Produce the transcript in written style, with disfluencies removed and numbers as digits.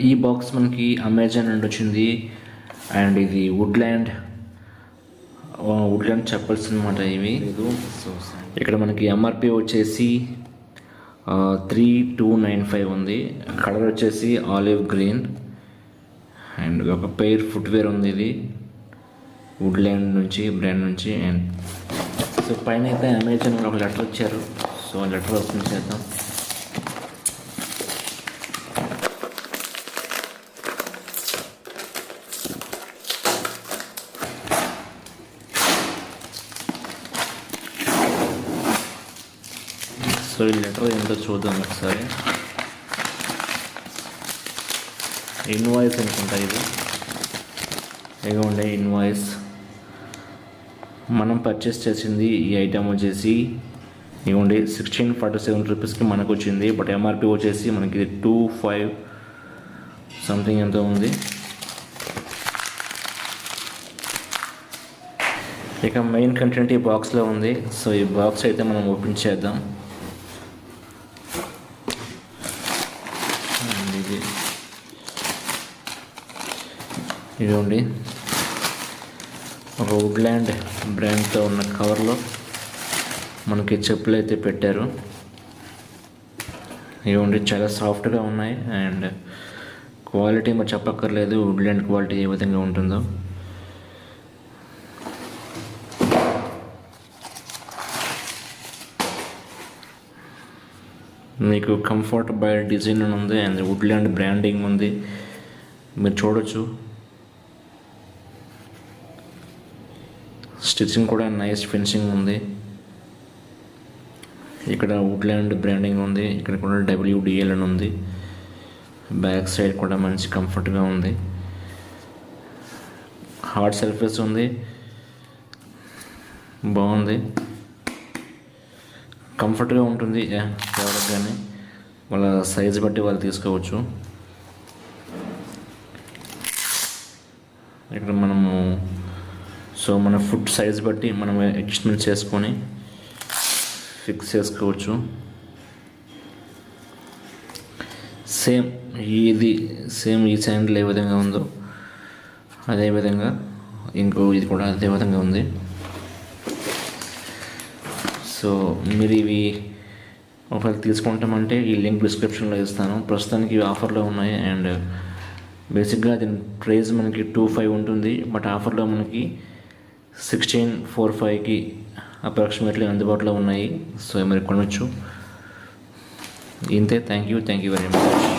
ఈ బాక్స్ మనకి అమెజాన్ నుండి వచ్చింది. అండ్ ఇది వుడ్లాండ్ చెప్పల్స్ అనమాట ఇవి. ఇక్కడ మనకి ఎంఆర్పి వచ్చేసి 3295 ఉంది. కలర్ వచ్చేసి ఆలివ్ గ్రీన్. అండ్ ఒక పెయిర్ ఫుట్వేర్ ఉంది. ఇది వుడ్లాండ్ నుంచి బ్రాండ్ నుంచి. అండ్ సో పైన అయితే అమెజాన్ ఒక లెటర్ ఇచ్చారు. సో ఆ లెటర్ ఓపెన్ చేద్దాం. సో ఈ లెటర్ ఏంటో చూద్దాం ఒకసారి. ఇన్వాయిస్ అనుకుంటా ఇది. ఇదిగోండి ఇన్వాయిస్. మనం పర్చేస్ చేసింది ఈ ఐటమ్ వచ్చేసి ఇవ్వండి 1647 రూపీస్కి మనకు వచ్చింది. బట్ ఎంఆర్పి వచ్చేసి మనకి 25 సంథింగ్ ఎంతో ఉంది. ఇక మెయిన్ కంటెంట్ ఈ బాక్స్లో ఉంది. సో ఈ బాక్స్ అయితే మనం ఓపెన్ చేద్దాం. ఇదిగోండి ఒక వుడ్లాండ్ బ్రాండ్తో ఉన్న కవర్లో మనకి చెప్పులు అయితే పెట్టారు. ఇవ్వండి చాలా సాఫ్ట్గా ఉన్నాయి. అండ్ క్వాలిటీ మరి చెప్పక్కర్లేదు. వుడ్లాండ్ క్వాలిటీ ఏ విధంగా ఉంటుందో. మీకు కంఫర్ట్ బై డిజైన్ అని ఉంది. అండ్ వుడ్లాండ్ బ్రాండింగ్ ఉంది, మీరు చూడొచ్చు. స్టిచ్చింగ్ కూడా నైస్ ఫినిషింగ్ ఉంది. ఇక్కడ వుడ్లాండ్ బ్రాండింగ్ ఉంది. ఇక్కడ కూడా WDL అని ఉంది. బ్యాక్ సైడ్ కూడా మంచి కంఫర్ట్గా ఉంది. హార్డ్ సర్ఫేస్ ఉంది, బాగుంది, కంఫర్ట్గా ఉంటుంది. ఎవరికి కానీ వాళ్ళ సైజ్ బట్టి వాళ్ళు తీసుకోవచ్చు. ఇక్కడ మనము మన ఫుట్ సైజ్ బట్టి మనం అడ్జస్ట్మెంట్ చేసుకొని ఫిక్స్ చేసుకోవచ్చు. సేమ్ ఈ శాండిల్ ఏ విధంగా ఉందో అదేవిధంగా ఇది కూడా అదే విధంగా ఉంది. సో మీరు ఇవి ఒకవేళ తీసుకుంటామంటే ఈ లింక్ డిస్క్రిప్షన్లో ఇస్తాను. ప్రస్తుతానికి ఇవి ఆఫర్లో ఉన్నాయి. అండ్ బేసిక్గా దీని ప్రైస్ మనకి 25 ఉంటుంది. బట్ ఆఫర్లో మనకి 1645కి అప్రాక్సిమేట్లీ అందుబాటులో ఉన్నాయి. సో మరి కొనవచ్చు. ఇంతే. Thank you very much.